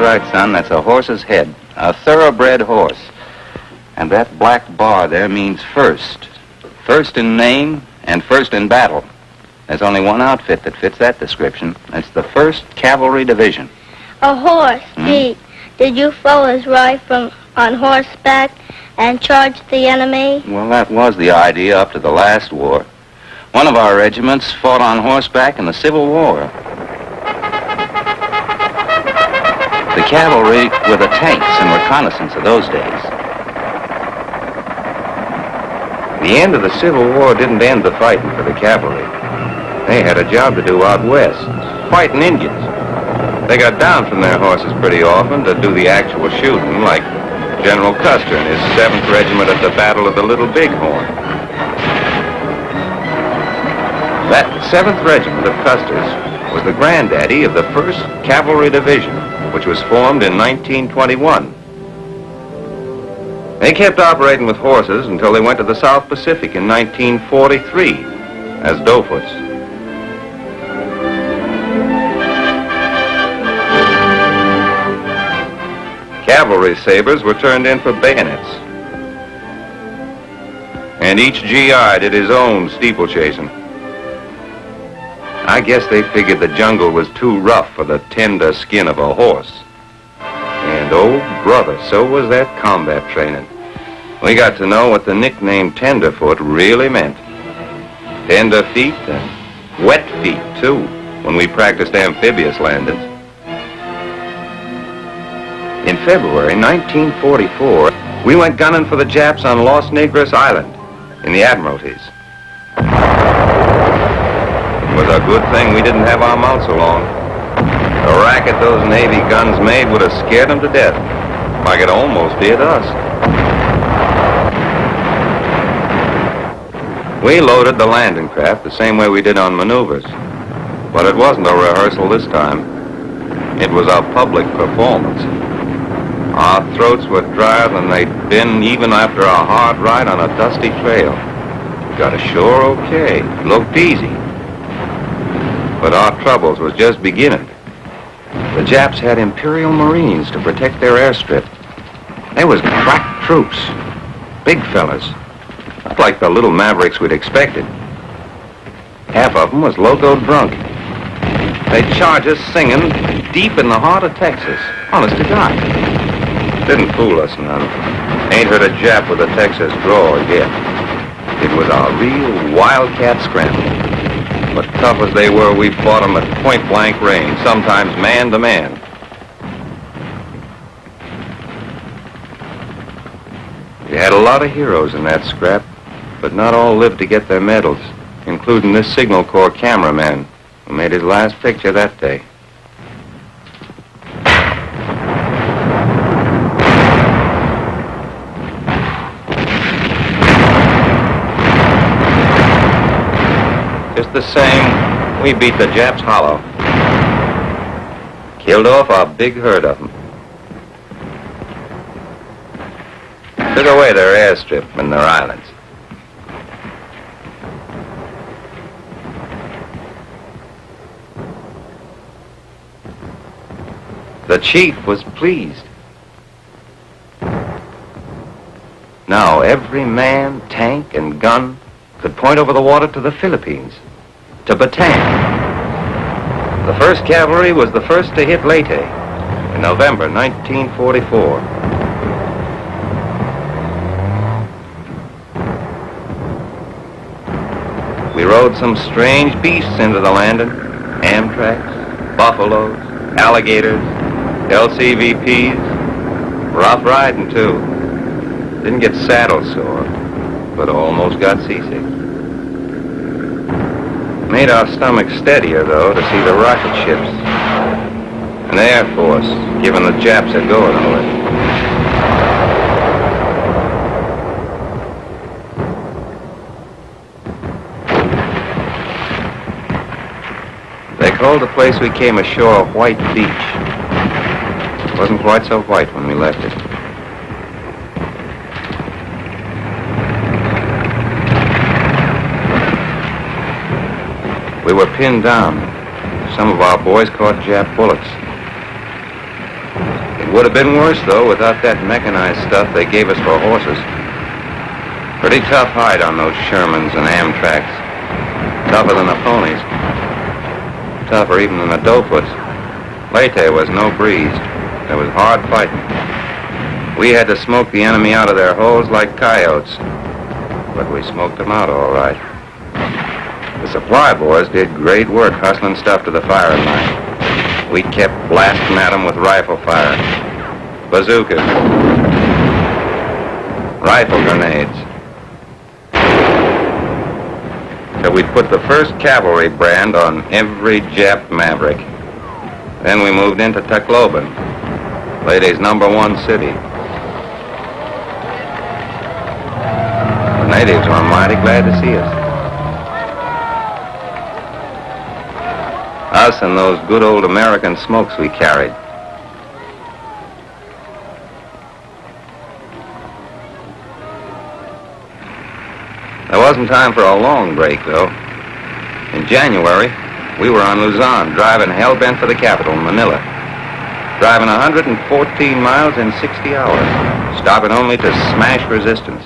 right, son. That's a horse's head. A thoroughbred horse. And that black bar there means first. First in name and first in battle. There's only one outfit that fits that description. It's the 1st Cavalry Division. A horse, gee. Did you fellas ride on horseback and charge the enemy? Well, that was the idea up to the last war. One of our regiments fought on horseback in the Civil War. The cavalry were the tanks and reconnaissance of those days. The end of the Civil War didn't end the fighting for the cavalry. They had a job to do out west, fighting Indians. They got down from their horses pretty often to do the actual shooting, like General Custer and his 7th Regiment at the Battle of the Little Bighorn. That 7th Regiment of Custer's was the granddaddy of the 1st Cavalry Division, which was formed in 1921. They kept operating with horses until they went to the South Pacific in 1943 as Doughfoots. Cavalry sabers were turned in for bayonets. And each GI did his own steeplechasing. I guess they figured the jungle was too rough for the tender skin of a horse. And oh, brother, so was that combat training. We got to know what the nickname Tenderfoot really meant. Tender feet and wet feet, too, when we practiced amphibious landings. In February 1944, we went gunning for the Japs on Los Negros Island in the Admiralties. It was a good thing we didn't have our mounts along. The racket those Navy guns made would have scared them to death, like it almost did us. We loaded the landing craft the same way we did on maneuvers, but it wasn't a rehearsal this time. It was a public performance. Our throats were drier than they'd been even after a hard ride on a dusty trail. We got ashore okay. Looked easy. But our troubles was just beginning. The Japs had Imperial Marines to protect their airstrip. They was crack troops. Big fellas. Not like the little mavericks we'd expected. Half of them was loco drunk. They'd charge us singing deep in the heart of Texas. Honest to God. Didn't fool us none. Ain't heard a Jap with a Texas drawl yet. It was a real wildcat scramble. But tough as they were, we fought them at point-blank range, sometimes man to man. We had a lot of heroes in that scrap, but not all lived to get their medals, including this Signal Corps cameraman who made his last picture that day. Just the same, we beat the Japs hollow. Killed off a big herd of them. Took away their airstrip and their islands. The chief was pleased. Now every man, tank, and gun could point over the water to the Philippines, to Bataan. The 1st Cavalry was the first to hit Leyte in November 1944. We rode some strange beasts into the landing. Amtraks, buffaloes, alligators, LCVPs. Rough riding, too. Didn't get saddle sore, but almost got seasick. Made our stomachs steadier, though, to see the rocket ships and the Air Force giving the Japs a go of it. They called the place we came ashore White Beach. It wasn't quite so white when we left it. We were pinned down. Some of our boys caught Jap bullets. Would have been worse, though, without that mechanized stuff they gave us for horses. Pretty tough hide on those Shermans and Amtraks. Tougher than the ponies. Tougher even than the Doughfoots. Leyte was no breeze. There was hard fighting. We had to smoke the enemy out of their holes like coyotes. But we smoked them out all right. The supply boys did great work hustling stuff to the firing line. We kept blasting at them with rifle fire. Bazookas. Rifle grenades. So we'd put the 1st Cavalry brand on every Jap Maverick. Then we moved into Tacloban, Leyte's #1 city. The natives were mighty glad to see us. Us and those good old American smokes we carried. There wasn't time for a long break, though. In January, we were on Luzon, driving hell-bent for the capital, Manila. Driving 114 miles in 60 hours, stopping only to smash resistance.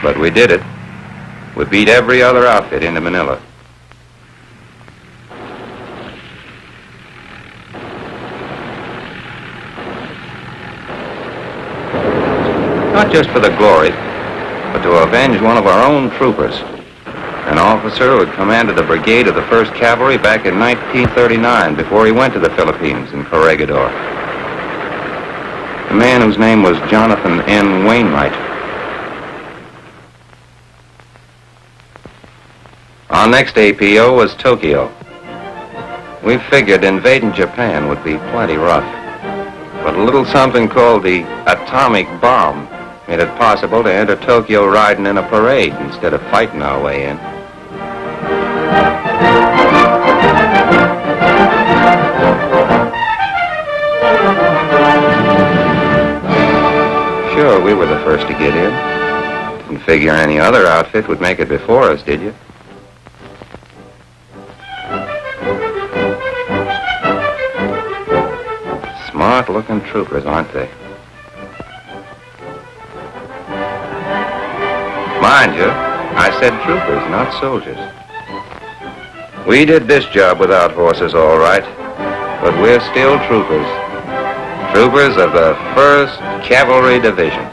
But we did it. We beat every other outfit into Manila. Not just for the glory, but to avenge one of our own troopers. An officer who had commanded the brigade of the 1st Cavalry back in 1939 before he went to the Philippines in Corregidor. A man whose name was Jonathan N. Wainwright. Our next APO was Tokyo. We figured invading Japan would be plenty rough. But a little something called the atomic bomb made it possible to enter Tokyo riding in a parade instead of fighting our way in. Sure, we were the first to get in. Didn't figure any other outfit would make it before us, did you? Smart-looking troopers, aren't they? Mind you, I said troopers, not soldiers. We did this job without horses, all right, but we're still troopers. Troopers of the 1st Cavalry Division.